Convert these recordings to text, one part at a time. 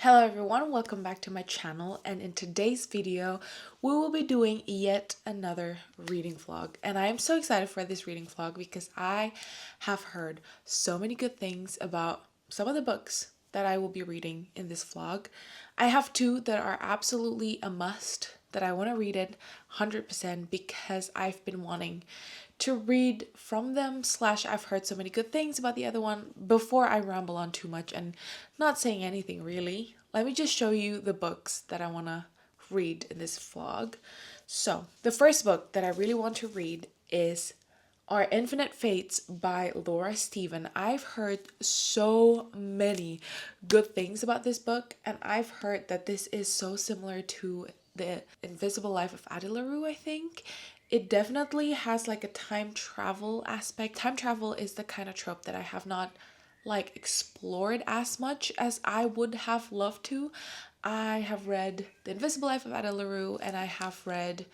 Hello everyone, welcome back to my channel, and in today's video we will be doing yet another reading vlog. And I am so excited for this reading vlog because I have heard so many good things about some of the books that I will be reading in this vlog. I have two that are absolutely a must, that I want to read it 100% because I've been wanting to read from them, slash I've heard so many good things about the other one. Before I ramble on too much and not saying anything really, let me just show you the books that I want to read in this vlog. So the first book that I really want to read is Our Infinite Fates by Laura Steven. I've heard so many good things about this book, and I've heard that this is so similar to The Invisible Life of Addie LaRue, I think. It definitely has like a time travel aspect. Time travel is the kind of trope that I have not like explored as much as I would have loved to. I have read The Invisible Life of Addie LaRue, and I have read,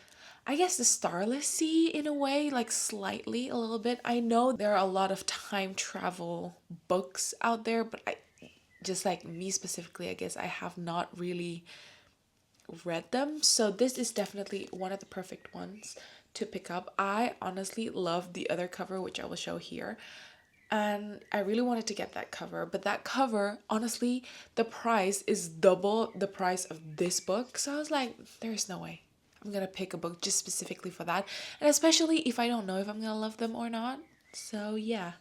I guess, The Starless Sea in a way, like slightly, a little bit. I know there are a lot of time travel books out there, but I just, like me specifically, I guess I have not really read them. So this is definitely one of the perfect ones to pick up. I honestly love the other cover, which I will show here. And I really wanted to get that cover, but that cover, honestly, the price is double the price of this book. So I was like, there's no way I'm gonna pick a book just specifically for that. And especially if I don't know if I'm gonna love them or not. So yeah.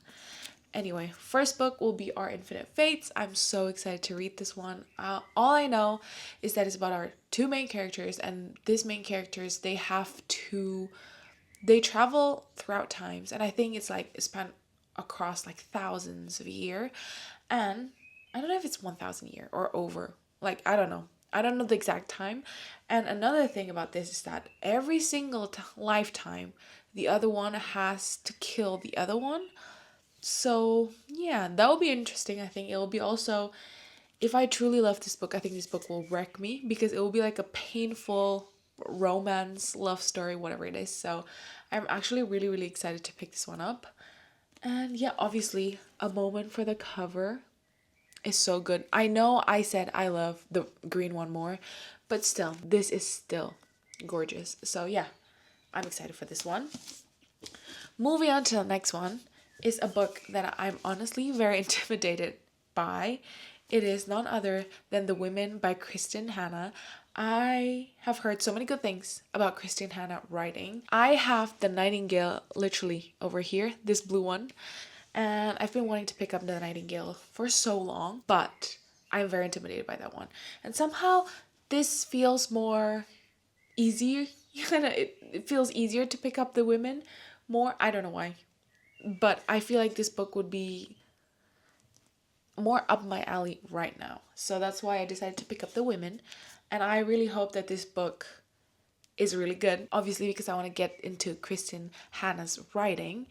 Anyway, first book will be Our Infinite Fates. I'm so excited to read this one. All I know is that it's about our two main characters, and these main characters, they travel throughout times, and I think it's like spent across like thousands of years, and I don't know if it's 1,000 year or over. Like I don't know the exact time. And another thing about this is that every single lifetime, the other one has to kill the other one. So yeah, that will be interesting. I think it will be also, if I truly love this book, I think this book will wreck me because it will be like a painful romance, love story, whatever it is. So I'm actually really, really excited to pick this one up. And yeah, obviously, a moment for the cover is so good. I know I said I love the green one more, but still, this is still gorgeous. So yeah, I'm excited for this one. Moving on to the next one is a book that I'm honestly very intimidated by. It is none other than The Women by Kristin Hannah. I have heard so many good things about Kristin Hannah writing. I have The Nightingale literally over here, this blue one, and I've been wanting to pick up The Nightingale for so long, but I'm very intimidated by that one. And somehow this feels more easier. It feels easier to pick up The Women more. I don't know why, but I feel like this book would be more up my alley right now. So that's why I decided to pick up The Women. And I really hope that this book is really good. Obviously, because I want to get into Kristin Hannah's writing.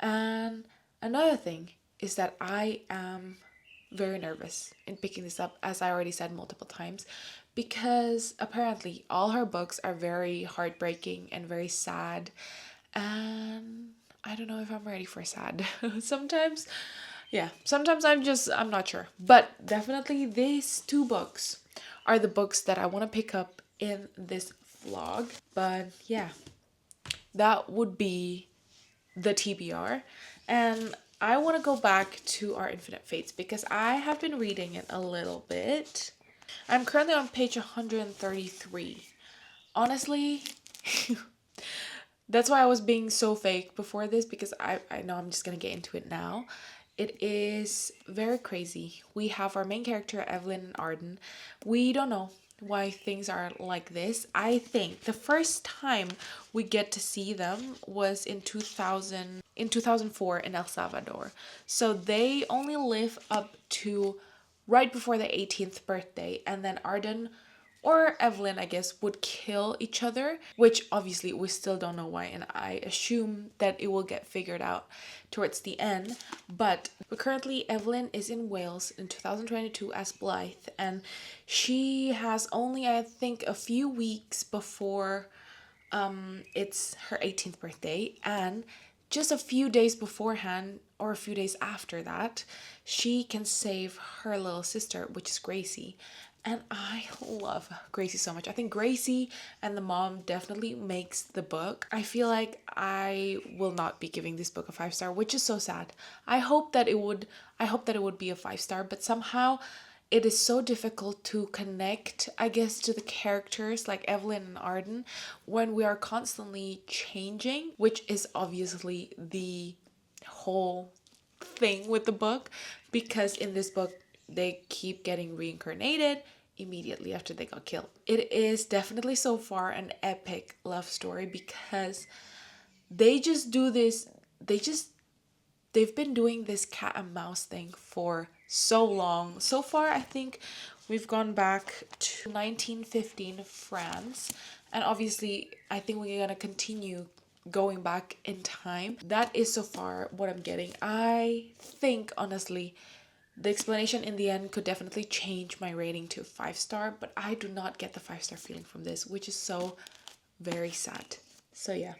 And another thing is that I am very nervous in picking this up, as I already said multiple times, because apparently all her books are very heartbreaking and very sad. And I don't know if I'm ready for sad. Sometimes, yeah, sometimes I'm not sure. But definitely these two books are the books that I want to pick up in this vlog. But yeah, that would be the TBR. And I want to go back to Our Infinite Fates because I have been reading it a little bit. I'm currently on page 133. Honestly, that's why I was being so fake before this, because I know I'm just gonna get into it now. It is very crazy. We have our main character, Evelyn and Arden. We don't know why things are like this. I think the first time we get to see them was in 2004 in El Salvador. So they only live up to right before the 18th birthday, and then Arden or Evelyn, I guess, would kill each other, which obviously we still don't know why, and I assume that it will get figured out towards the end. But currently, Evelyn is in Wales in 2022 as Blythe, and she has only, I think, a few weeks before it's her 18th birthday, and just a few days beforehand or a few days after that, she can save her little sister, which is Gracie. And I love Gracie so much. I think Gracie and the mom definitely makes the book. I feel like I will not be giving this book a 5 star, which is so sad. I hope that it would be a 5 star, but somehow it is so difficult to connect, I guess, to the characters like Evelyn and Arden when we are constantly changing, which is obviously the whole thing with the book, because in this book they keep getting reincarnated immediately after they got killed. It is definitely so far an epic love story because they just do this, they've been doing this cat and mouse thing for so long. So far, I think we've gone back to 1915 France, and obviously I think we're gonna continue going back in time. That is so far what I'm getting. I think honestly the explanation in the end could definitely change my rating to a 5 star, but I do not get the 5 star feeling from this, which is so very sad. So yeah,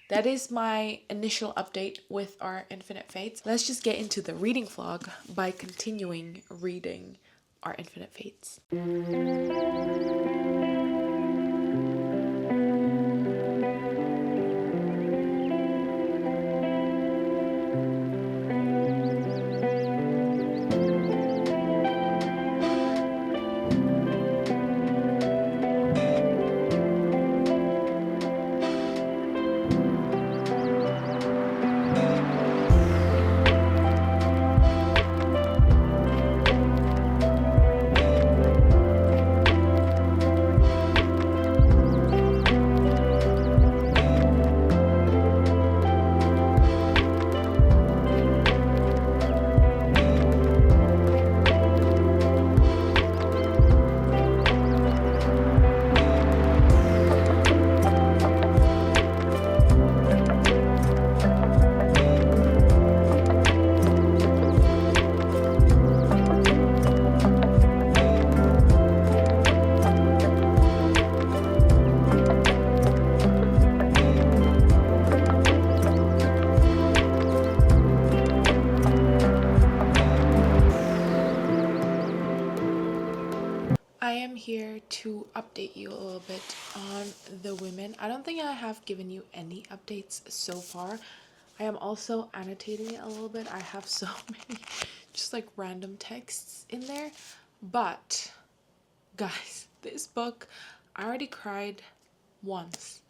that is my initial update with our Infinite Fates. Let's just get into the reading vlog by continuing reading our Infinite Fates. I am here to update you a little bit on the women. I don't think I have given you any updates so far. I am also annotating it a little bit. I have so many just like random texts in there. But guys, this book, I already cried once.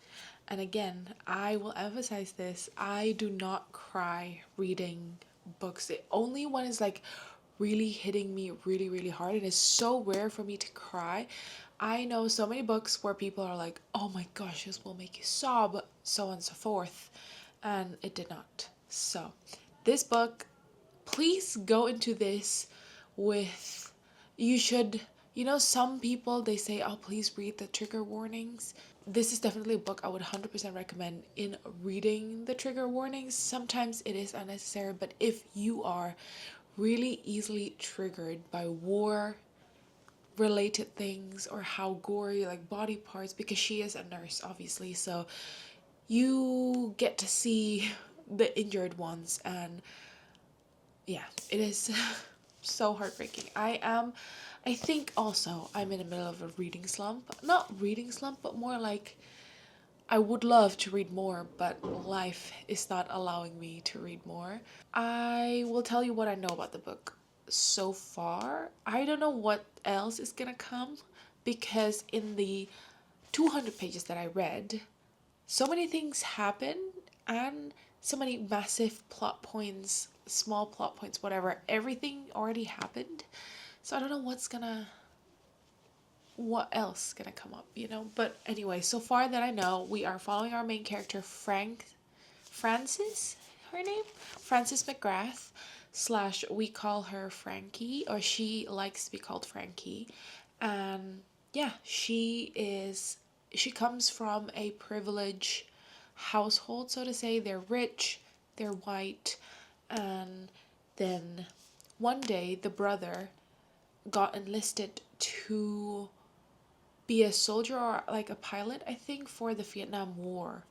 And again, I will emphasize this. I do not cry reading books. Only when it's like really hitting me really, really hard. It is so rare for me to cry. I know so many books where people are like, oh my gosh, this will make you sob, so on and so forth. And it did not. So, this book, please go into this with, you should, you know, some people they say, oh, please read the trigger warnings. This is definitely a book I would 100% recommend in reading the trigger warnings. Sometimes it is unnecessary, but if you are really easily triggered by war related things or how gory like body parts, because she is a nurse obviously, so you get to see the injured ones, and yeah, it is so heartbreaking. I think also I'm in the middle of a reading slump. Not reading slump, but more like I would love to read more, but life is not allowing me to read more. I will tell you what I know about the book so far. I don't know what else is gonna come, because in the 200 pages that I read, so many things happen and so many massive plot points, small plot points, whatever. Everything already happened. So I don't know what else gonna come up, you know? But anyway, so far that I know, we are following our main character, Frances, her name? Frances McGrath, slash, we call her Frankie, or she likes to be called Frankie. And yeah, she comes from a privileged household, so to say. They're rich, they're white, and then one day the brother got enlisted to be a soldier or like a pilot, I think, for the Vietnam War.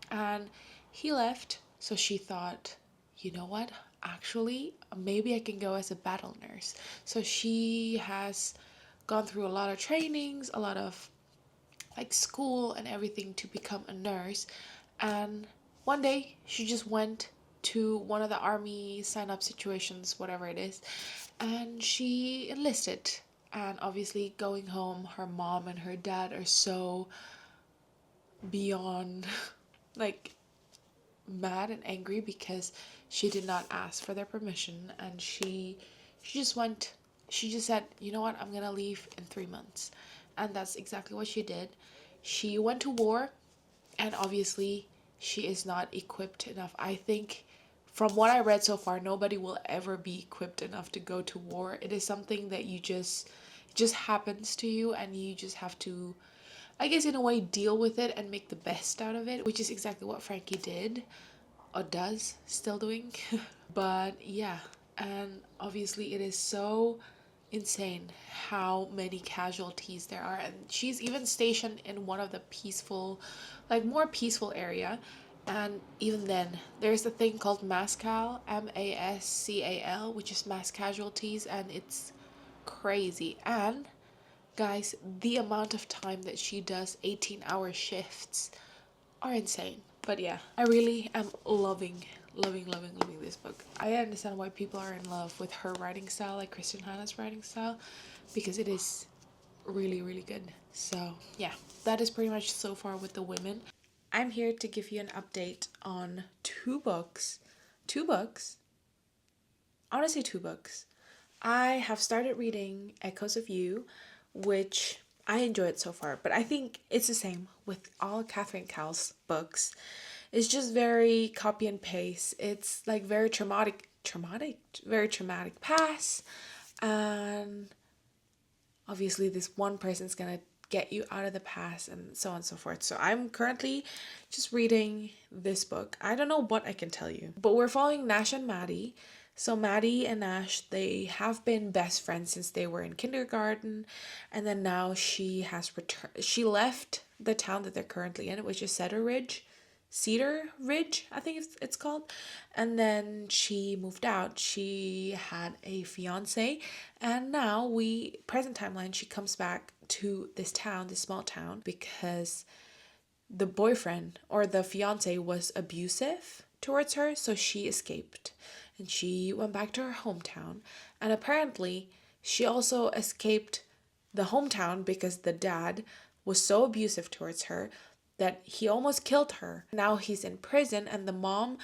And he left, so she thought, you know what? Actually, maybe I can go as a battle nurse. So she has gone through a lot of trainings, a lot of like school and everything to become a nurse. And one day she just went to one of the army sign up situations, whatever it is, and she enlisted. And obviously, going home, her mom and her dad are so beyond like mad and angry because she did not ask for their permission, and she just went. She just said, you know what, I'm gonna leave in 3 months. And that's exactly what she did. She went to war, and obviously she is not equipped enough. I think from what I read so far, nobody will ever be equipped enough to go to war. It is something that you just, it just happens to you, and you just have to, I guess, in a way, deal with it and make the best out of it, which is exactly what Frankie did, or does, still doing. But yeah, and obviously it is so insane how many casualties there are. And she's even stationed in one of the peaceful, like more peaceful area. And even then, there's a thing called MASCAL, MASCAL, which is mass casualties, and it's crazy. And guys, the amount of time that she does 18-hour shifts are insane. But yeah, I really am loving this book. I understand why people are in love with her writing style, like Kristen Hanna's writing style, because it is really good. So yeah, that is pretty much so far with the women. I'm here to give you an update on two books. Two books. Honestly, two books. I have started reading Echoes of You, which I enjoy it so far, but I think it's the same with all Catherine Cowell's books. It's just very copy and paste. It's like very very traumatic past, and obviously this one person's gonna get you out of the past and so on and so forth. So I'm currently just reading this book. I don't know what I can tell you, but we're following Nash and Maddie. So Maddie and Nash, they have been best friends since they were in kindergarten, and then now she has returned. She left the town that they're currently in, which is Cedar Ridge, I think it's called. And then she moved out. She had a fiance, and now present timeline, she comes back to this town, this small town, because the boyfriend or the fiance was abusive towards her, so she escaped and she went back to her hometown. And apparently, she also escaped the hometown because the dad was so abusive towards her that he almost killed her. Now he's in prison, and the mom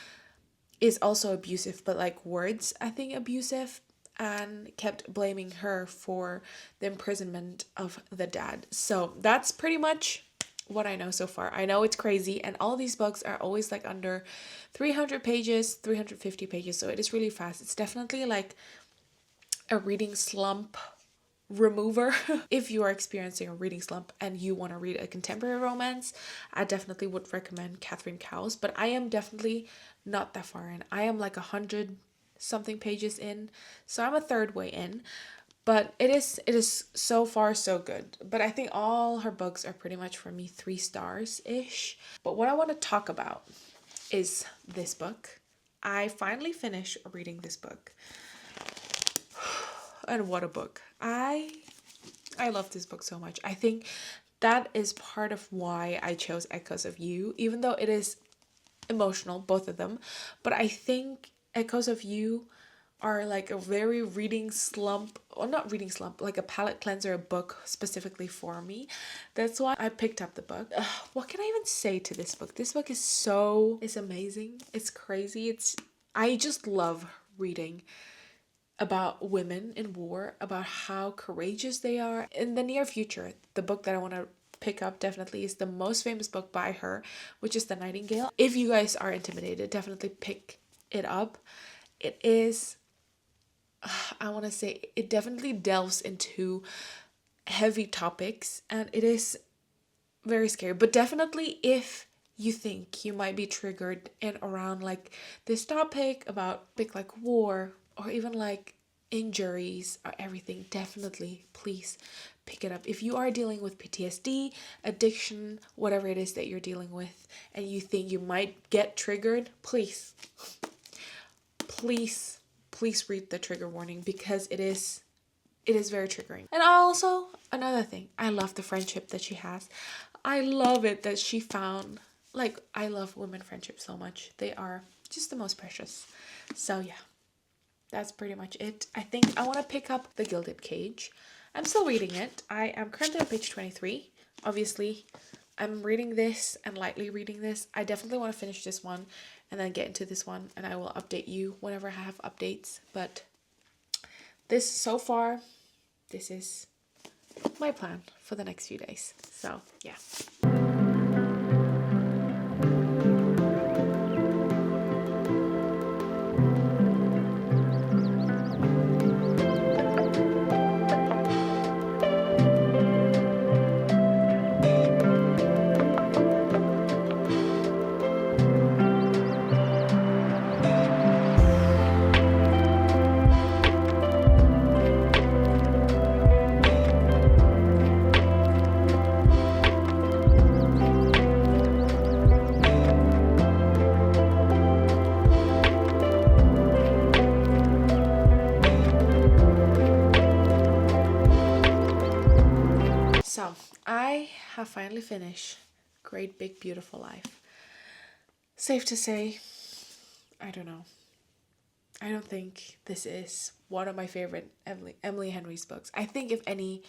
is also abusive, but like words, I think, abusive, and kept blaming her for the imprisonment of the dad. So that's pretty much what I know so far. I know it's crazy, and all these books are always like under 300 pages, 350 pages, so it is really fast. It's definitely like a reading slump remover. If you are experiencing a reading slump and you want to read a contemporary romance, I definitely would recommend Catherine Cowles, but I am definitely not that far in. I am like 100 something pages in, so I'm a third way in. But it is so far so good. But I think all her books are pretty much for me 3 stars ish. But what I want to talk about is this book. I finally finished reading this book. And what a book. I love this book so much. I think that is part of why I chose Echoes of You, even though it is emotional, both of them. But I think Echoes of You are like a very reading slump, or not reading slump, like a palate cleanser book specifically for me. That's why I picked up the book. What can I even say to this book? This book is amazing. It's crazy. I just love reading about women in war, about how courageous they are. In the near future, the book that I want to pick up definitely is the most famous book by her, which is The Nightingale. If you guys are intimidated, definitely pick it up. It is, I want to say, it definitely delves into heavy topics, and it is very scary. But definitely, if you think you might be triggered in around like this topic about big like war, or even like injuries or everything, definitely please pick it up. If you are dealing with PTSD, addiction, whatever it is that you're dealing with, and you think you might get triggered, please read the trigger warning, because it is it is very triggering. And also, another thing, I love the friendship that she has. I love it that she found, like, I love women friendships so much. They are just the most precious. So yeah, that's pretty much it. I think I want to pick up The Gilded Cage. I'm still reading it. I am currently on page 23. Obviously, I'm reading this and lightly reading this. I definitely want to finish this one and then get into this one, and I will update you whenever I have updates. But this, so far, this is my plan for the next few days. So yeah. So I have finally finished Great Big Beautiful Life. Safe to say, I don't know. I don't think this is one of my favorite Emily Henry's books. I think, if any,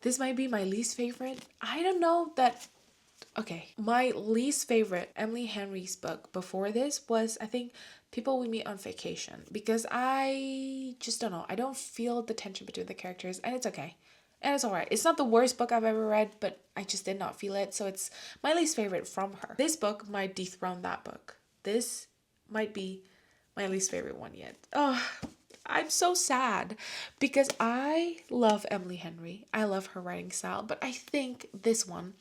this might be my least favorite. I don't know that. Okay, my least favorite Emily Henry's book before this was, I think, People We Meet on Vacation, because I just don't know. I don't feel the tension between the characters, and it's okay. And it's alright. It's not the worst book I've ever read, but I just did not feel it, so it's my least favorite from her. This book might dethrone that book. This might be my least favorite one yet. Oh, I'm so sad because I love Emily Henry. I love her writing style, but I think this one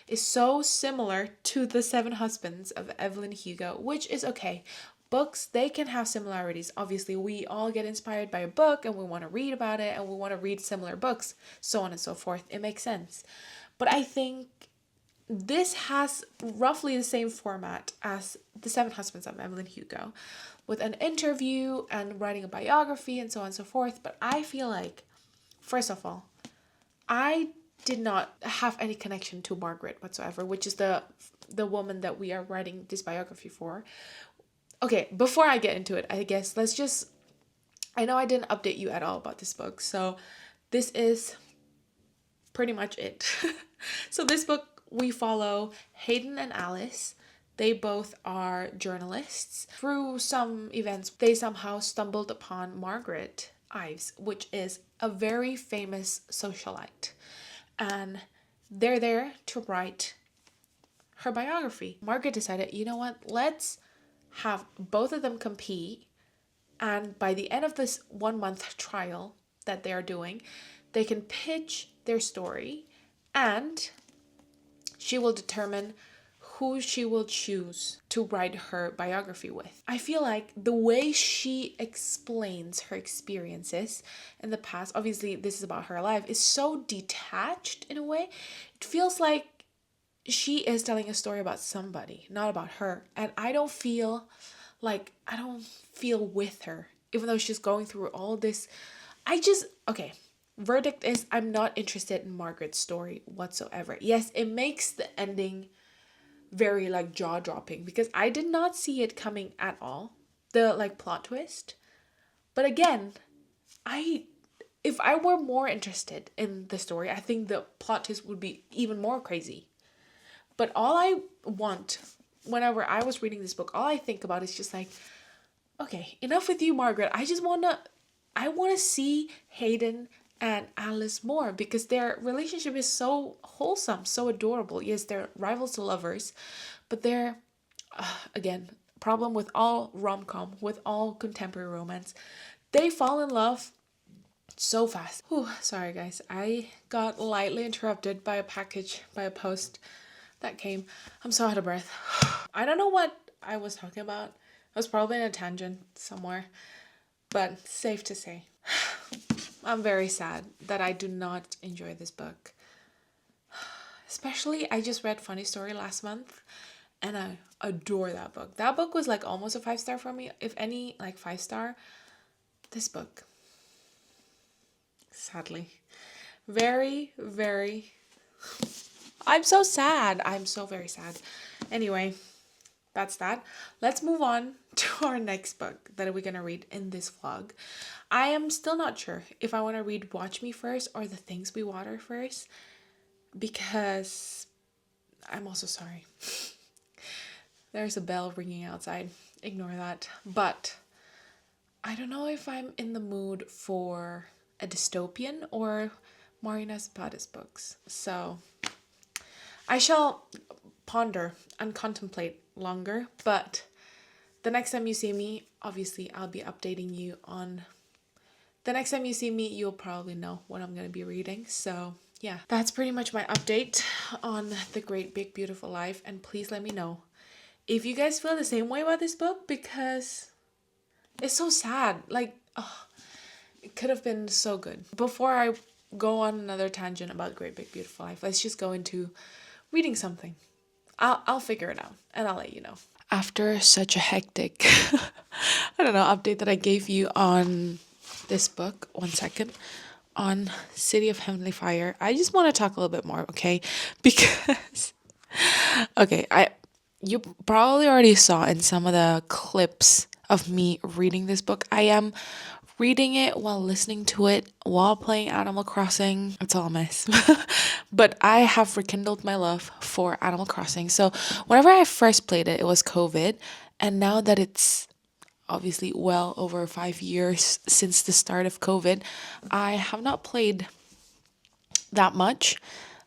is so similar to The Seven Husbands of Evelyn Hugo, which is okay. Books, they can have similarities. Obviously, we all get inspired by a book and we want to read about it and we want to read similar books, so on and so forth. It makes sense. But I think this has roughly the same format as The Seven Husbands of Evelyn Hugo, with an interview and writing a biography and so on and so forth. But I feel like, first of all, I did not have any connection to Margaret whatsoever, which is the woman that we are writing this biography for. Okay, before I get into it, I guess I know I didn't update you at all about this book, so this is pretty much it. So this book, we follow Hayden and Alice. They both are journalists. Through some events, they somehow stumbled upon Margaret Ives, which is a very famous socialite. And they're there to write her biography. Margaret decided, you know what, let's have both of them compete, and by the end of this 1 month trial that they are doing, they can pitch their story, and she will determine who she will choose to write her biography with. I feel like the way she explains her experiences in the past, obviously this is about her life, is so detached in a way. It feels like she is telling a story about somebody, not about her. And I don't feel with her, even though she's going through all this. Okay, verdict is, I'm not interested in Margaret's story whatsoever. Yes, it makes the ending very like jaw-dropping because I did not see it coming at all, the like plot twist. But again, if I were more interested in the story, I think the plot twist would be even more crazy. But all I want, whenever I was reading this book, all I think about is just like, okay, enough with you, Margaret. I want to see Hayden and Alice more, because their relationship is so wholesome, so adorable. Yes, they're rivals to lovers, but they're, again, problem with all rom-com, with all contemporary romance, they fall in love so fast. Whew, sorry guys, I got lightly interrupted by a post that came. I'm so out of breath. I don't know what I was talking about. I was probably in a tangent somewhere, but safe to say, I'm very sad that I do not enjoy this book. Especially, I just read Funny Story last month, and I adore that book. That book was like almost a 5-star for me, if any, like 5-star. This book, sadly. Very, very. I'm so sad. I'm so very sad. Anyway, that's that. Let's move on to our next book that we're going to read in this vlog. I am still not sure if I want to read Watch Me first or The Things We Water first, because I'm also sorry. There's a bell ringing outside. Ignore that. But I don't know if I'm in the mood for a dystopian or Marina Zapata's books. So I shall ponder and contemplate longer, but the next time you see me, obviously I'll be updating you on... The next time you see me, you'll probably know what I'm going to be reading. So yeah, that's pretty much my update on The Great Big Beautiful Life. And please let me know if you guys feel the same way about this book, because it's so sad. Like, oh, it could have been so good. Before I go on another tangent about Great Big Beautiful Life, let's just go into reading something. I'll figure it out and I'll let you know. After such a hectic, I don't know, update that I gave you on this book, one second, on City of Heavenly Fire, I just want to talk a little bit more, okay? Because, okay, you probably already saw in some of the clips of me reading this book, I am reading it while listening to it while playing Animal Crossing. It's all a mess. But I have rekindled my love for Animal Crossing. So whenever I first played it, it was COVID. And now that it's obviously well over 5 years since the start of COVID, I have not played that much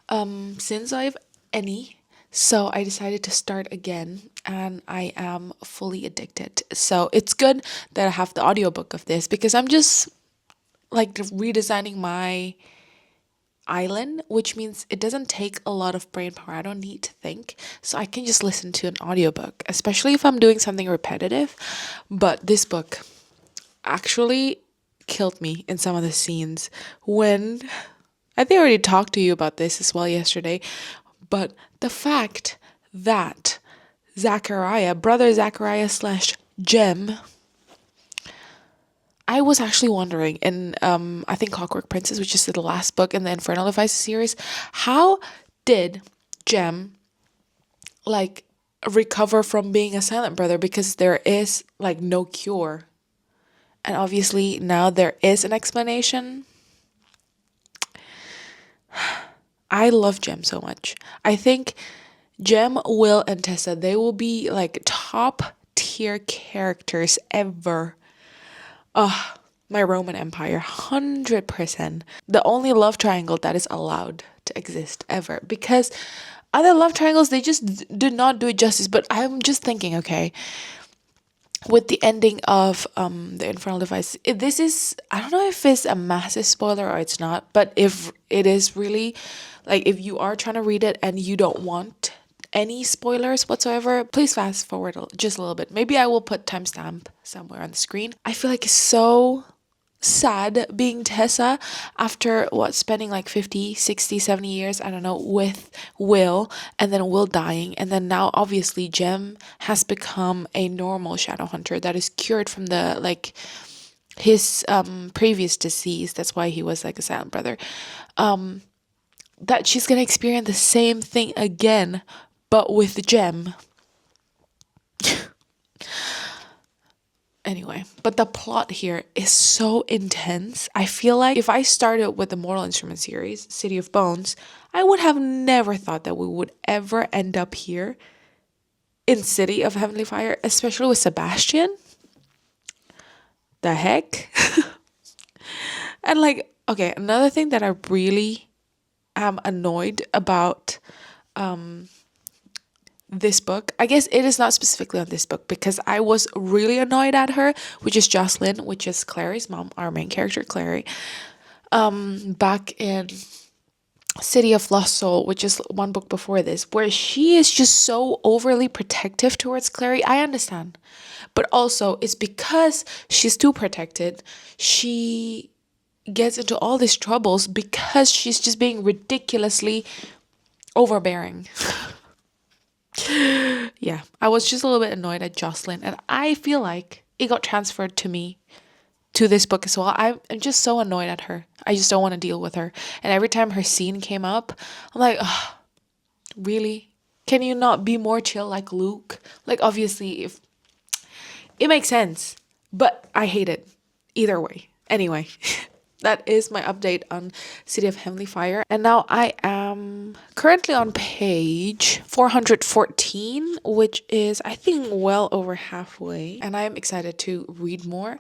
since I've any. So I decided to start again and I am fully addicted. So it's good that I have the audiobook of this, because I'm just like redesigning my island, which means it doesn't take a lot of brain power. I don't need to think. So I can just listen to an audiobook, especially if I'm doing something repetitive. But this book actually killed me in some of the scenes when... I think I already talked to you about this as well yesterday, but the fact that Zachariah, brother Zachariah / Jem, I was actually wondering in I think Clockwork Princess, which is the last book in the Infernal Devices series, how did Jem like recover from being a silent brother, because there is like no cure. And obviously now there is an explanation. I love Jem so much. I think Jem, Will, and Tessa, they will be like top tier characters ever. My Roman Empire, 100%. The only love triangle that is allowed to exist ever. Because other love triangles, they just do not do it justice. But I'm just thinking, okay, with the ending of the Infernal Device, this is, I don't know if it's a massive spoiler or it's not, but if it is really, like, if you are trying to read it and you don't want any spoilers whatsoever, please fast forward just a little bit. Maybe I will put timestamp somewhere on the screen. I feel like it's so sad being Tessa after spending like 50, 60, 70 years, I don't know, with Will, and then Will dying, and then now obviously Jem has become a normal shadow hunter that is cured from the like his previous disease. That's why he was like a silent brother. That she's gonna experience the same thing again, but with Jem. Anyway, but the plot here is so intense. I feel like if I started with the Mortal Instruments series, City of Bones, I would have never thought that we would ever end up here in City of Heavenly Fire, especially with Sebastian. The heck? And like, okay, another thing that I really am annoyed about this book, I guess it is not specifically on this book, because I was really annoyed at her, which is Jocelyn, which is Clary's mom, our main character Clary, back in City of Lost Soul, which is one book before this, where she is just so overly protective towards Clary. I understand, but also it's because she's too protected, she gets into all these troubles because she's just being ridiculously overbearing. Yeah, I was just a little bit annoyed at Jocelyn, and I feel like it got transferred to me to this book as well. I'm just so annoyed at her. I just don't want to deal with her. And every time her scene came up, I'm like, oh, really? Can you not be more chill like Luke? Like, obviously, if it makes sense, but I hate it either way. Anyway, that is my update on City of Heavenly Fire. And now I am currently on page 414, which is, I think, well over halfway. And I am excited to read more.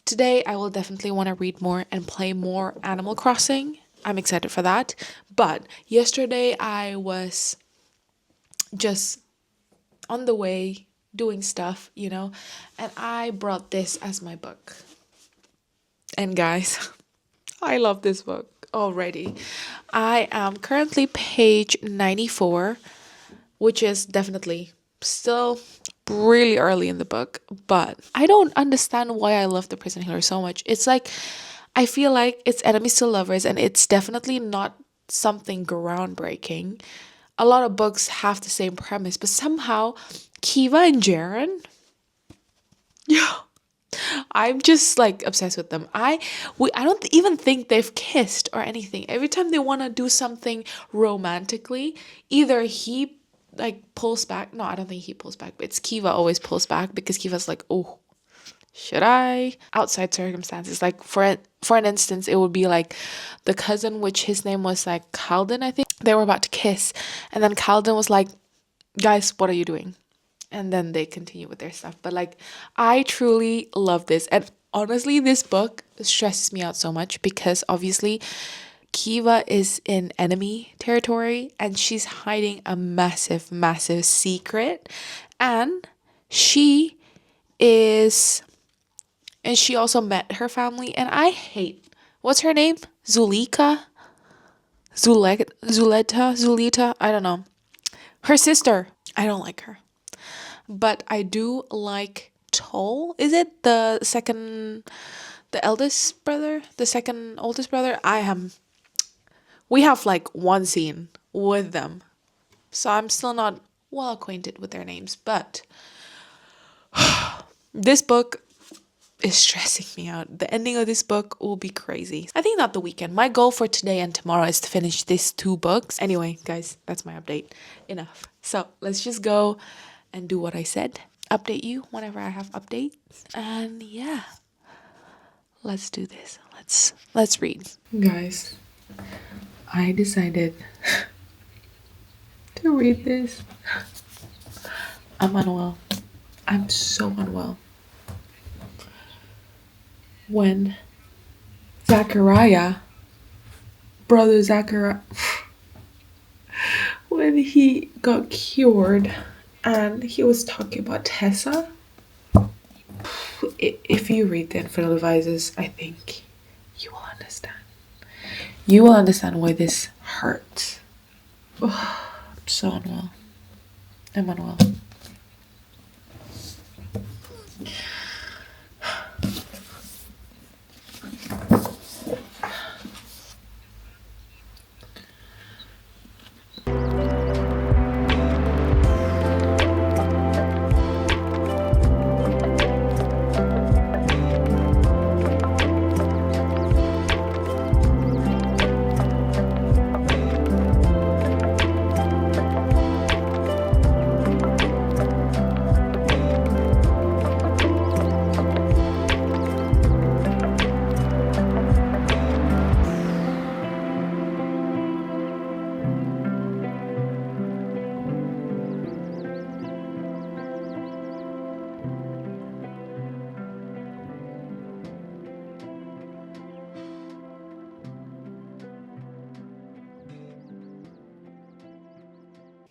Today, I will definitely want to read more and play more Animal Crossing. I'm excited for that. But yesterday, I was just on the way doing stuff, and I brought this as my book. And guys, I love this book already. I am currently page 94, which is definitely still really early in the book, but I don't understand why I love The Prison Healer so much. It's like, I feel like it's enemies to lovers, and it's definitely not something groundbreaking. A lot of books have the same premise, but somehow Kiva and Jaren, yeah, I'm just like obsessed with them. I don't even think they've kissed or anything. Every time they want to do something romantically, either he like pulls back. No, I don't think he pulls back, but it's Kiva always pulls back because Kiva's like, oh, should I? Outside circumstances, like for an instance, it would be like the cousin, which his name was like Calden, I think. They were about to kiss, and then Calden was like, guys, what are you doing? And then they continue with their stuff. But like, I truly love this. And honestly, this book stresses me out so much because obviously Kiva is in enemy territory and she's hiding a massive, massive secret. And she is, and she also met her family. And I hate, what's her name? Zulita, I don't know. Her sister, I don't like her. But I do like Toll. Is it the eldest brother? The second oldest brother? We have like one scene with them. So I'm still not well acquainted with their names. But this book is stressing me out. The ending of this book will be crazy. I think not the weekend. My goal for today and tomorrow is to finish these 2 books. Anyway, guys, that's my update. Enough. So let's just go and do what I said. Update you whenever I have updates. And yeah, let's do this. Let's read. Guys, I decided to read this. I'm unwell. I'm so unwell. When brother Zachariah, when he got cured and he was talking about Tessa, if you read the Infernal Devices, I think you will understand. You will understand why this hurts. Oh, I'm so unwell. I'm unwell.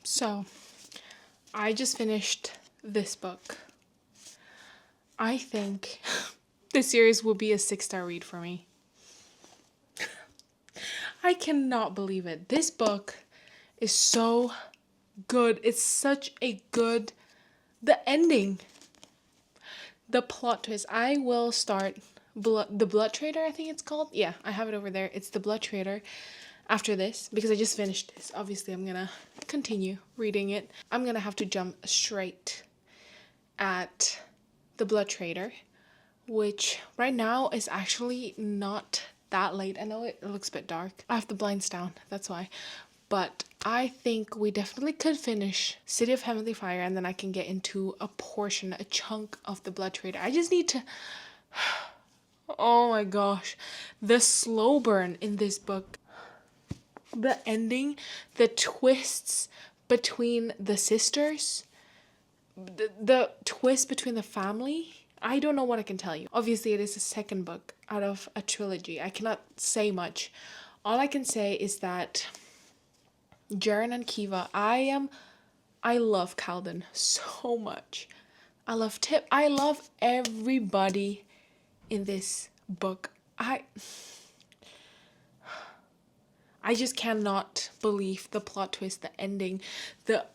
So, I just finished this book. I think this series will be a 6-star read for me. I cannot believe it. This book is so good. It's such a good... The ending. The plot twist. I will start The Blood Trader, I think it's called. Yeah, I have it over there. It's The Blood Trader. After this, because I just finished this, obviously I'm gonna continue reading it. I'm gonna have to jump straight at The Blood Trader, which right now is actually not that late. I know it looks a bit dark. I have the blinds down, that's why. But I think we definitely could finish City of Heavenly Fire, and then I can get into a portion, a chunk of the Blood Trader. I just need to. Oh my gosh. The slow burn in this book, the ending, the twists between the sisters, the twist between the family. I don't know what I can tell you. Obviously, it is the second book out of a trilogy. I cannot say much. All I can say is that Jaren and Kiva, I love Calden so much. I love Tip. I love everybody in this book. I just cannot believe the plot twist, the ending, the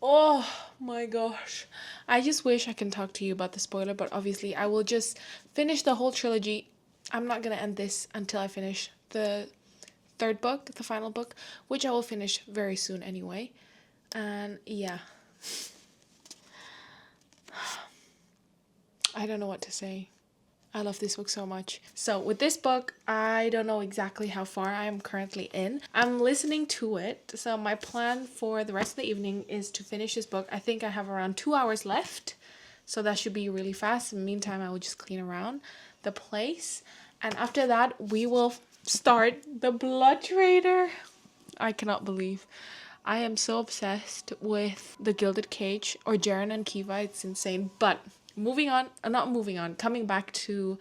oh my gosh. I just wish I can talk to you about the spoiler, but obviously I will just finish the whole trilogy. I'm not going to end this until I finish the third book, the final book, which I will finish very soon anyway. And yeah. I don't know what to say. I love this book so much. So with this book, I don't know exactly how far I am currently in. I'm listening to it. So my plan for the rest of the evening is to finish this book. I think I have around 2 hours left. So that should be really fast. In the meantime, I will just clean around the place. And after that, we will start the Blood Trader. I cannot believe. I am so obsessed with the Gilded Cage or Jaren and Kiva. It's insane. But coming back to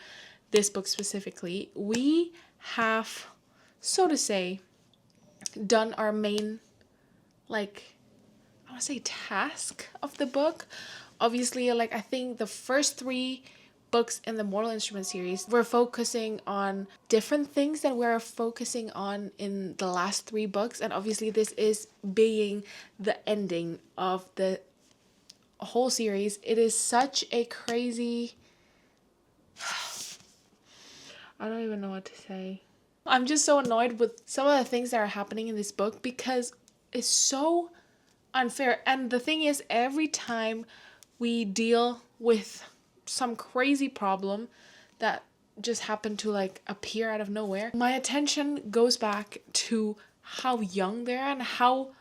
this book specifically, we have, so to say, done our main, like, I want to say task of the book. Obviously, like, I think the first 3 books in the Mortal Instruments series, we're focusing on different things that we're focusing on in the last 3 books. And obviously, this is being the ending of the whole series. It is such a crazy. I don't even know what to say. I'm just so annoyed with some of the things that are happening in this book because it's so unfair. And the thing is, every time we deal with some crazy problem that just happened to like appear out of nowhere, my attention goes back to how young they are and how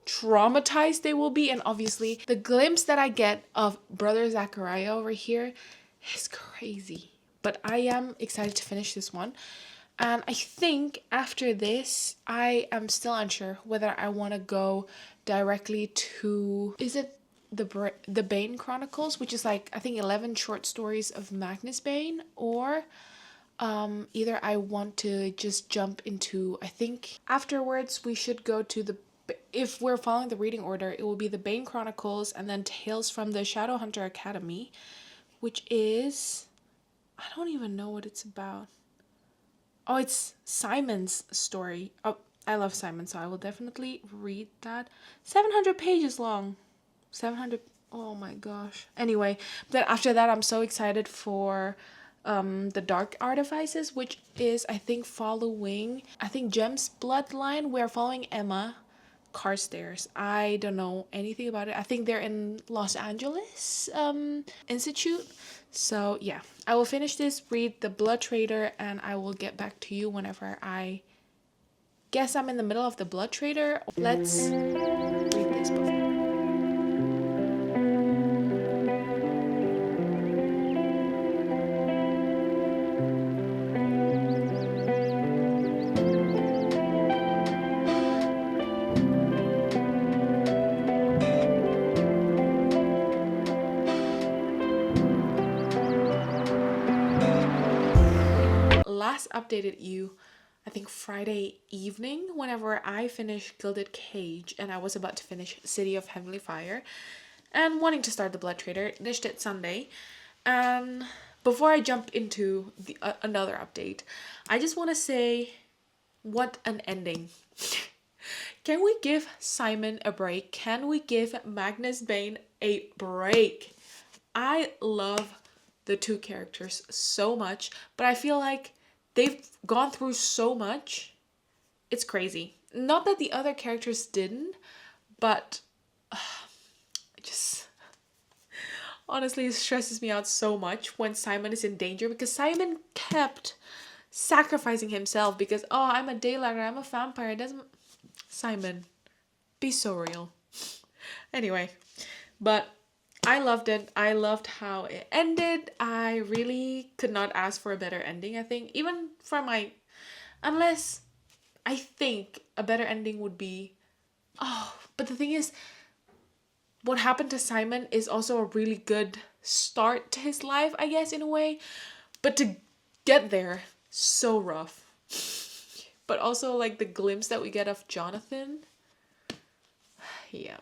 traumatized they will be. And obviously the glimpse that I get of brother Zachariah over here is crazy. But I am excited to finish this one. And I think after this, I am still unsure whether I want to go directly to, is it the Bane Chronicles, which is like I think 11 short stories of Magnus Bane, or either I want to just jump into, I think afterwards we should go to the, if we're following the reading order, it will be the Bane Chronicles and then Tales from the Shadowhunter Academy, which is, I don't even know what it's about. Oh, it's Simon's story. Oh, I love Simon, so I will definitely read that. 700 pages long. 700. Oh my gosh. Anyway, then after that, I'm so excited for the Dark Artifices, which is, I think, following, I think, Jem's bloodline. We're following Emma Carstairs. I don't know anything about it. I think they're in Los Angeles Institute. So yeah, I will finish this, read The Blood Trader, and I will get back to you whenever I guess I'm in the middle of The Blood Trader. Let's read this book. Last updated you, I think Friday evening, whenever I finished Gilded Cage and I was about to finish City of Heavenly Fire and wanting to start The Blood Trader. Finished it Sunday. And before I jump into the another update, I just want to say, what an ending. Can we give Simon a break? Can we give Magnus Bane a break? I love the 2 characters so much, but I feel like they've gone through so much. It's crazy. Not that the other characters didn't, but just, Honestly, it stresses me out so much when Simon is in danger because Simon kept sacrificing himself because, oh, I'm a daylighter, I'm a vampire. It doesn't. Simon, be so real. Anyway, but I loved it. I loved how it ended. I really could not ask for a better ending, I think. Even for my. Unless I think a better ending would be. Oh, but the thing is, what happened to Simon is also a really good start to his life, I guess, in a way. But to get there, so rough. But also, like, the glimpse that we get of Jonathan. Yeah.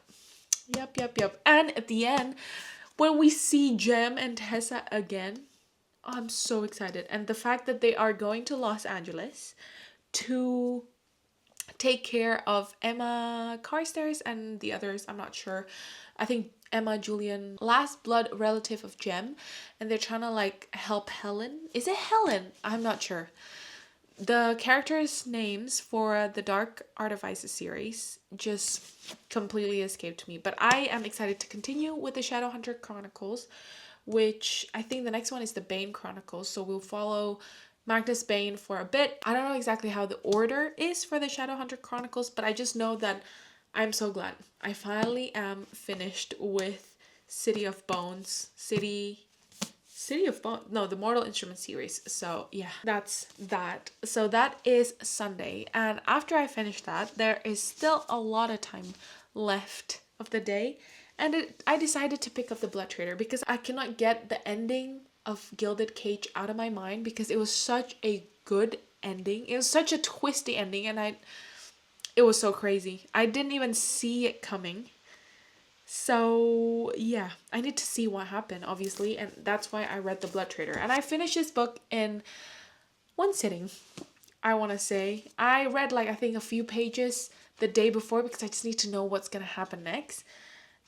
Yep. And at the end, when we see Jem and Tessa again, I'm so excited. And the fact that they are going to Los Angeles to take care of Emma Carstairs and the others, I'm not sure. I think Emma, Julian, last blood relative of Jem, and they're trying to like help Helen. Is it Helen? I'm not sure. The characters' names for the Dark Artifices series just completely escaped me. But I am excited to continue with the Shadowhunter Chronicles, which I think the next one is the Bane Chronicles. So we'll follow Magnus Bane for a bit. I don't know exactly how the order is for the Shadowhunter Chronicles, but I just know that I'm so glad I finally am finished with City of Bones. City of Bones. No, the Mortal Instruments series. So yeah, that's that. So that is Sunday. And after I finish that, there is still a lot of time left of the day. And I decided to pick up the Blood Trader because I cannot get the ending of Gilded Cage out of my mind because it was such a good ending. It was such a twisty ending, and it was so crazy. I didn't even see it coming. So yeah, I need to see what happened, obviously, and that's why I read The Blood Trader. And I finished this book in one sitting, I want to say. I read like I think a few pages the day before because I just need to know what's going to happen next.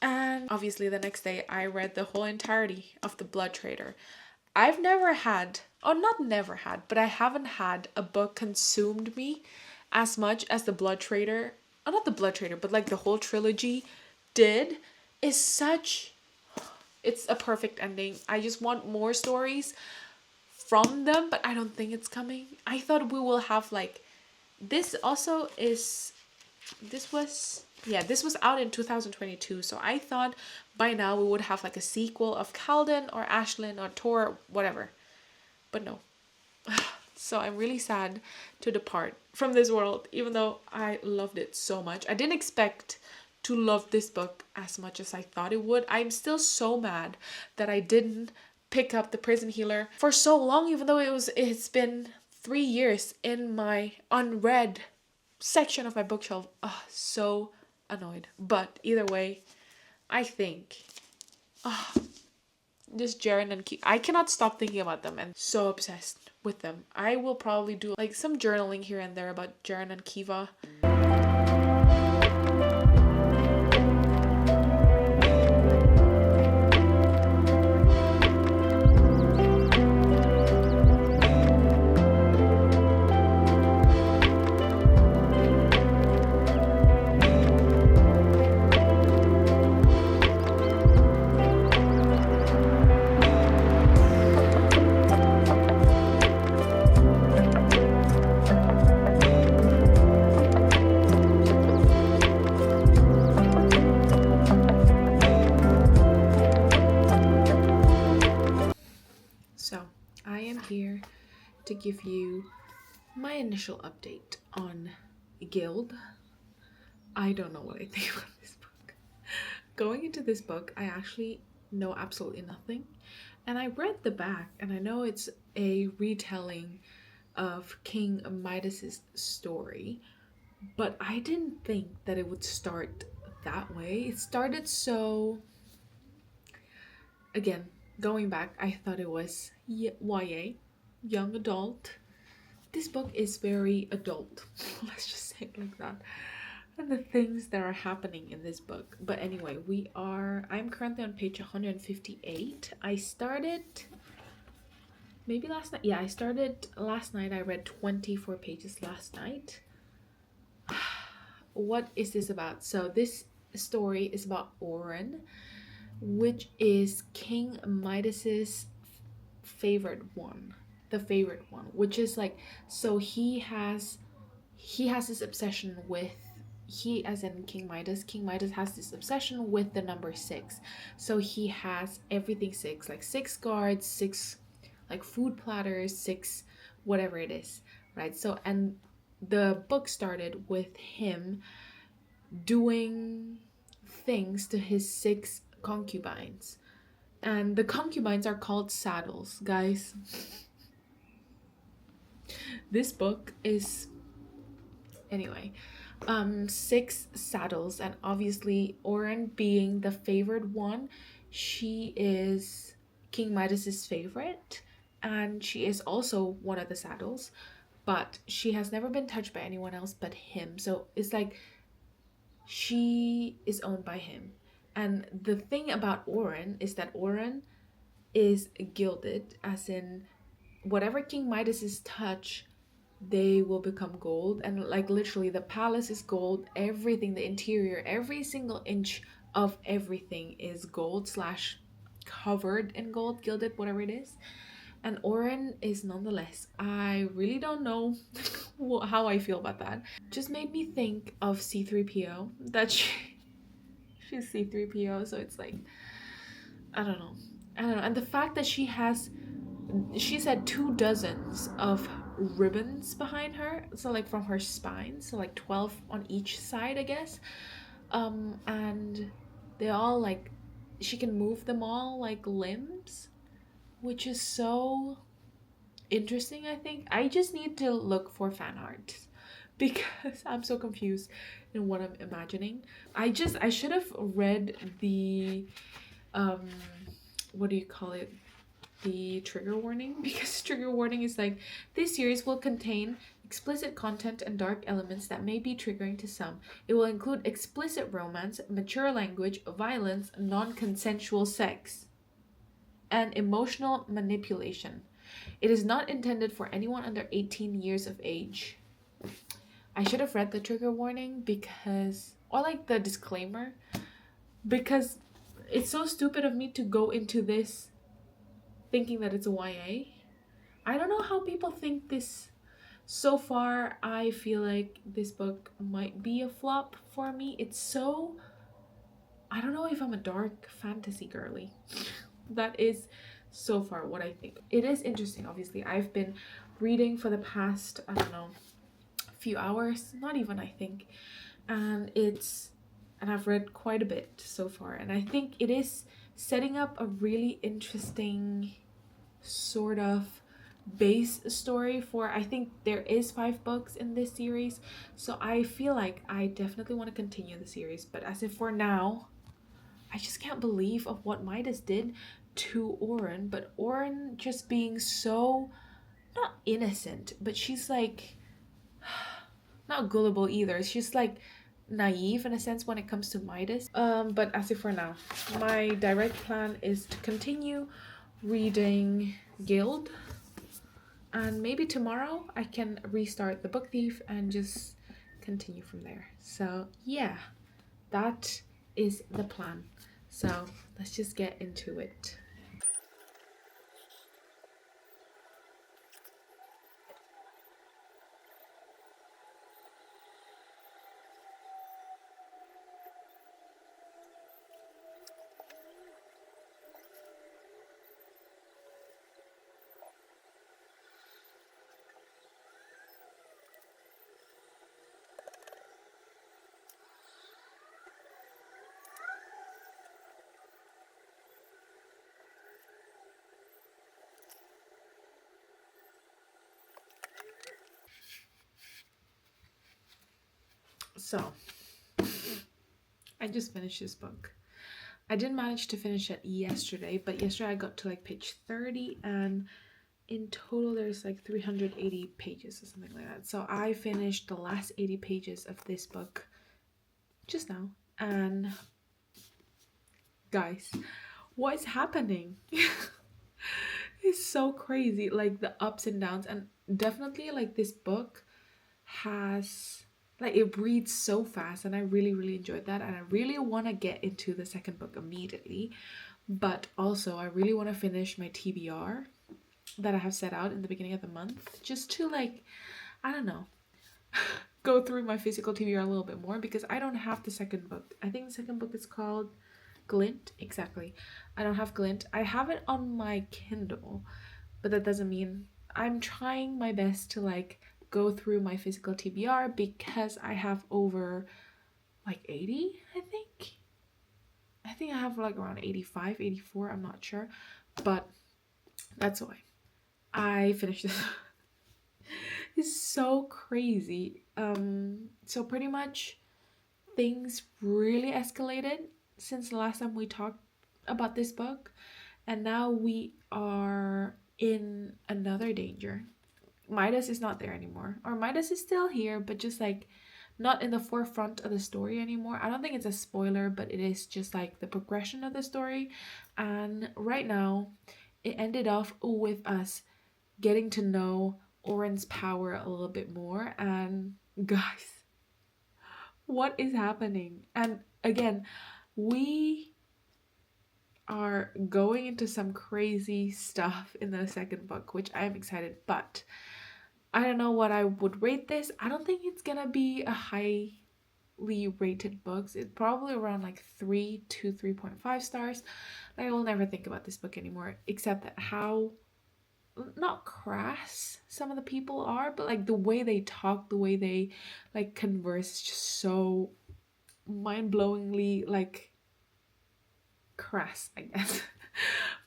And obviously the next day I read the whole entirety of The Blood Trader. I've never had, or not never had, but I haven't had a book consumed me as much as The Blood Trader. Oh, not The Blood Trader, but like the whole trilogy did. Is such, it's a perfect ending. I just want more stories from them, but I don't think it's coming. I thought we will have like, this also is, this was out in 2022, so I thought by now we would have like a sequel of Calden or Ashlyn or Tor, whatever. But no. So I'm really sad to depart from this world, even though I loved it so much. I didn't expect to love this book as much as I thought it would. I'm still so mad that I didn't pick up The Prison Healer for so long, even though it's been 3 years in my unread section of my bookshelf. So annoyed. But either way, I think just Jaren and Kiva, I cannot stop thinking about them and so obsessed with them. I will probably do like some journaling here and there about Jaren and Kiva. Here to give you my initial update on Guild. I don't know what I think about this book. Going into this book, I actually know absolutely nothing. And I read the back, and I know it's a retelling of King Midas's story, but I didn't think that it would start that way. It started so... Again, going back, I thought it was YA, young adult. This book is very adult. Let's just say it like that. And the things that are happening in this book. But anyway, I'm currently on page 158. I started maybe last night. Yeah, I started last night. I read 24 pages last night. What is this about? So this story is about Oren. which is King Midas's favorite one. The favorite one, which is like, so he has this obsession with, he as in King Midas has this obsession with the number 6. So he has everything 6, like 6 guards, 6 like food platters, 6 whatever it is, right? So, and the book started with him doing things to his 6 concubines. And the concubines are called saddles, guys. This book is, anyway, 6 saddles, and obviously Oren being the favored one, she is King Midas's favorite, and she is also one of the saddles, but she has never been touched by anyone else but him. So it's like she is owned by him. And the thing about Oren is that Oren is gilded, as in whatever King Midas's touch, they will become gold. And like literally the palace is gold, everything, the interior, every single inch of everything is gold slash covered in gold, gilded, whatever it is. And Oren is nonetheless. I really don't know how I feel about that. Just made me think of C3PO, that she's C3PO, so it's like, I don't know. And the fact that she said 2 dozens of ribbons behind her, so like from her spine, so like 12 on each side, I guess. And they all like, she can move them all like limbs, which is so interesting. I think I just need to look for fan art because I'm so confused in what I'm imagining. I should have read the what do you call it, the trigger warning, because trigger warning is like, this series will contain explicit content and dark elements that may be triggering to some. It will include explicit romance, mature language, violence, non-consensual sex, and emotional manipulation. It is not intended for anyone under 18 years of age. I should have read the trigger warning because, or like the disclaimer, because it's so stupid of me to go into this thinking that it's a YA. I don't know how people think this. So far, I feel like this book might be a flop for me. It's so, I don't know if I'm a dark fantasy girly. That is so far what I think. It is interesting, obviously. I've been reading for the past, I don't know, few hours, not even, I think. And I've read quite a bit so far. And I think it is setting up a really interesting sort of base story for, I think there is 5 books in this series, so I feel like I definitely want to continue the series. But as if for now, I just can't believe of what Midas did to Oren, but Oren just being so, not innocent, but she's like not gullible either, she's like naive in a sense when it comes to Midas. But as if for now, my direct plan is to continue reading Guild, and maybe tomorrow I can restart The Book Thief and just continue from there. So yeah, that is the plan. So let's just get into it. So I just finished this book. I didn't manage to finish it yesterday, but yesterday I got to like page 30, and in total there's like 380 pages or something like that. So I finished the last 80 pages of this book just now, and guys, what is happening? It's so crazy, like the ups and downs. And definitely like this book has like it reads so fast, and I really, really enjoyed that. And I really want to get into the second book immediately, but also I really want to finish my TBR that I have set out in the beginning of the month, just to like, I don't know, go through my physical TBR a little bit more, because I don't have the second book. I think the second book is called Glint. Exactly. I don't have Glint. I have it on my Kindle, but that doesn't mean I'm trying my best to like go through my physical TBR, because I have over like 80, I think. I think I have like around 85, 84, I'm not sure. But that's why I finished this. It's so crazy. So pretty much things really escalated since the last time we talked about this book, and now we are in another danger. Midas is not there anymore, or Midas is still here, but just like not in the forefront of the story anymore. I don't think it's a spoiler, but it is just like the progression of the story. And right now it ended off with us getting to know Oren's power a little bit more. And guys, what is happening? And again, we are going into some crazy stuff in the second book, which I am excited, but I don't know what I would rate this. I don't think it's gonna be a highly rated book. It's probably around like 3 to 3.5 stars. Like, I will never think about this book anymore, except that how not crass some of the people are, but like the way they talk, the way they like converse is just so mind-blowingly like crass, I guess.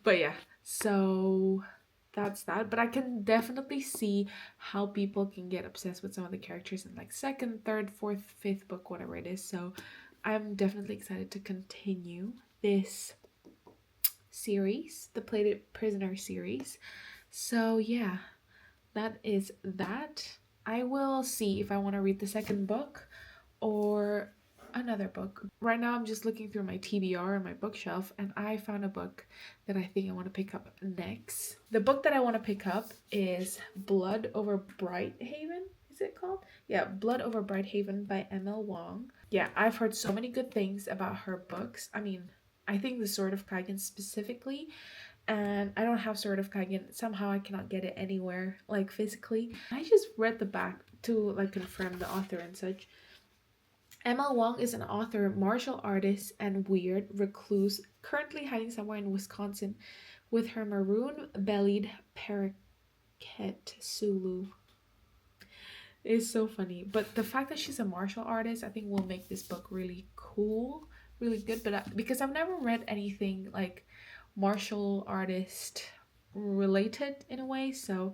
But yeah, so that's that. But I can definitely see how people can get obsessed with some of the characters in like second, third, fourth, fifth book, whatever it is. So I'm definitely excited to continue this series, the Plated Prisoner series. So yeah, that is that. I will see if I want to read the second book or another book. Right now I'm just looking through my TBR on my bookshelf, and I found a book that I think I want to pick up next. The book that I want to pick up is Blood Over Brighthaven. Is it called? Yeah, Blood Over Brighthaven by M.L. Wong. Yeah, I've heard so many good things about her books. I mean, I think the Sword of Kagan specifically, and I don't have Sword of Kagan. Somehow I cannot get it anywhere, like physically. I just read the back to like confirm the author and such. M.L. Wong is an author, martial artist, and weird recluse, currently hiding somewhere in Wisconsin with her maroon-bellied parakeet Sulu. It's so funny. But the fact that she's a martial artist, I think will make this book really cool, really good. But because I've never read anything like martial artist related in a way, so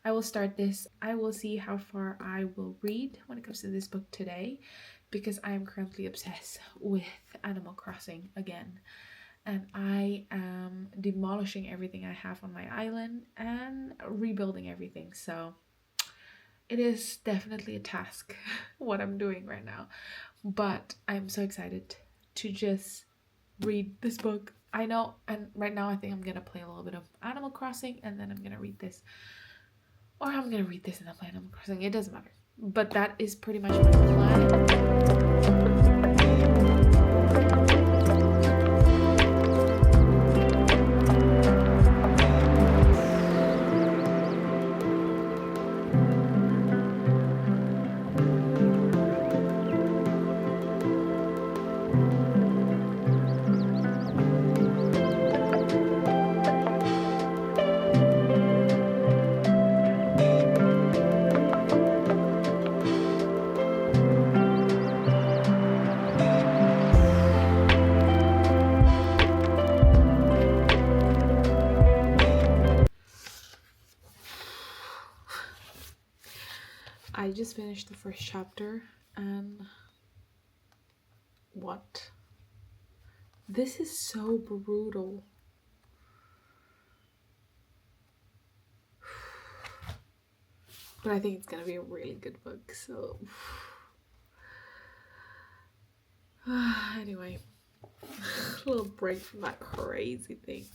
I will start this. I will see how far I will read when it comes to this book today, because I am currently obsessed with Animal Crossing again, and I am demolishing everything I have on my island and rebuilding everything. So it is definitely a task what I'm doing right now, but I'm so excited to just read this book. I know, and right now I think I'm gonna play a little bit of Animal Crossing, and then I'm gonna read this, or I'm gonna read this and then play Animal Crossing. It doesn't matter, but that is pretty much my plan. I just finished the first chapter, and what? This is so brutal. But I think it's gonna be a really good book, so anyway, a little break from that crazy thing.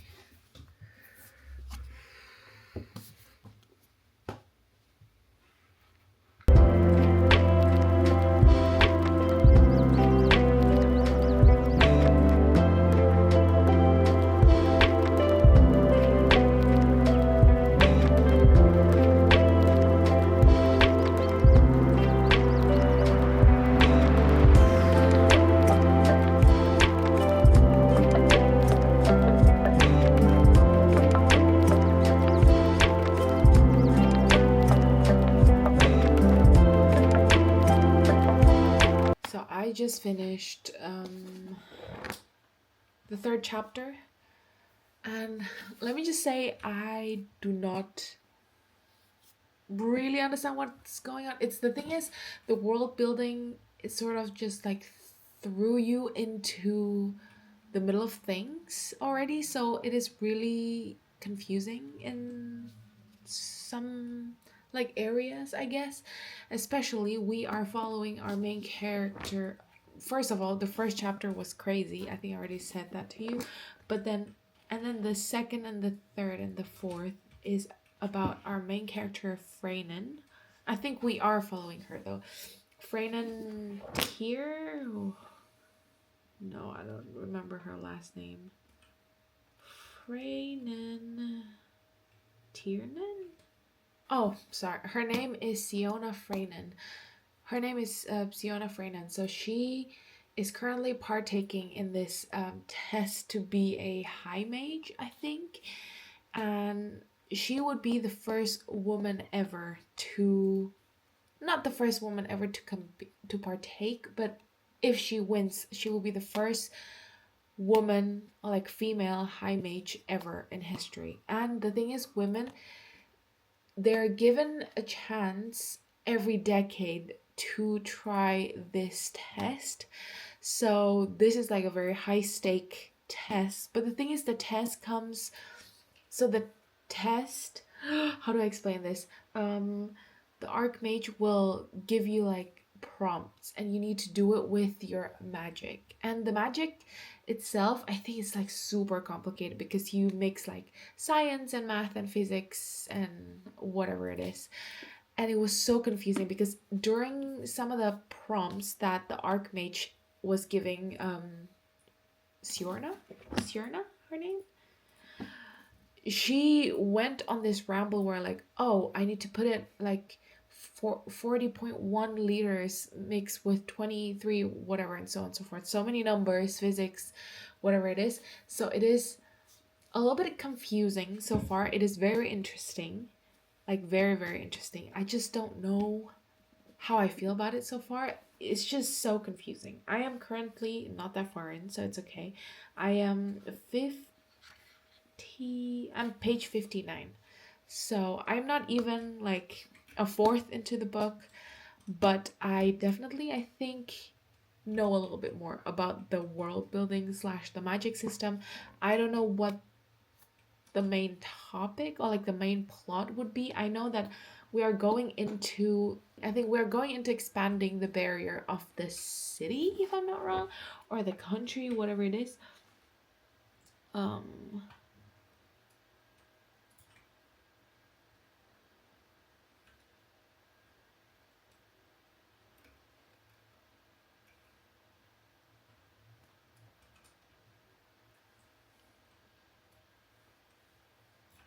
I just finished the third chapter, and let me just say, I do not really understand what's going on. It's the thing is, the world building is sort of just like threw you into the middle of things already, so it is really confusing in some like areas, I guess. Especially we are following our main character. First of all, the first chapter was crazy. I think I already said that to you. But then and then the second and the third and the fourth is about our main character Freynen. I think we are following her though. Freynen Tyr? No, I don't remember her last name. Freynen Tiernan? Oh, sorry. Her name is Siona Freynen. Her name is Siona Freynen. So she is currently partaking in this test to be a high mage, I think. And she would be the first woman ever to, not the first woman ever to partake, but if she wins, she will be the first woman, like female high mage ever in history. And the thing is, women, they're given a chance every decade to try this test. So this is like a very high stake test. But the thing is, the test comes, so the test, how do I explain this? The Archmage will give you like prompts and you need to do it with your magic. And the magic itself, I think it's like super complicated because you mix like science and math and physics and whatever it is. And it was so confusing because during some of the prompts that the Archmage was giving, Siorna, her name, she went on this ramble where like, oh, I need to put it like 40.1 liters mixed with 23 whatever and so on and so forth, so many numbers, physics, whatever it is. So it is a little bit confusing so far. It is very interesting, like very, very interesting. I just don't know how I feel about it so far. It's just so confusing. I am currently not that far in, so it's okay. I am I'm page 59. So I'm not even like a fourth into the book, but I definitely, I think, know a little bit more about the world building slash the magic system. I don't know what the main topic or like the main plot would be. I know that we are going into, I think we're going into expanding the barrier of the city, if I'm not wrong, or the country, whatever it is. Um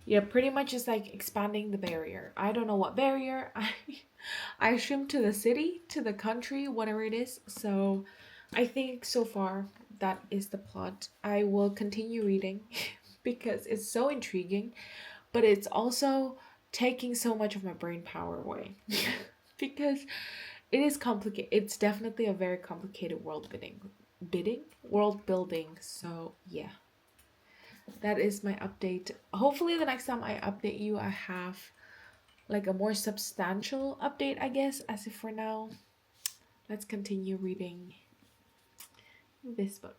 Yeah, pretty much it's like expanding the barrier. I don't know what barrier. I assume to the city, to the country, whatever it is. So I think so far that is the plot. I will continue reading because it's so intriguing, but it's also taking so much of my brain power away. Because it is complicated. It's definitely a very complicated world building. So, yeah, that is my update. Hopefully the next time I update you, I have like a more substantial update, I guess. As if for now, let's continue reading this book.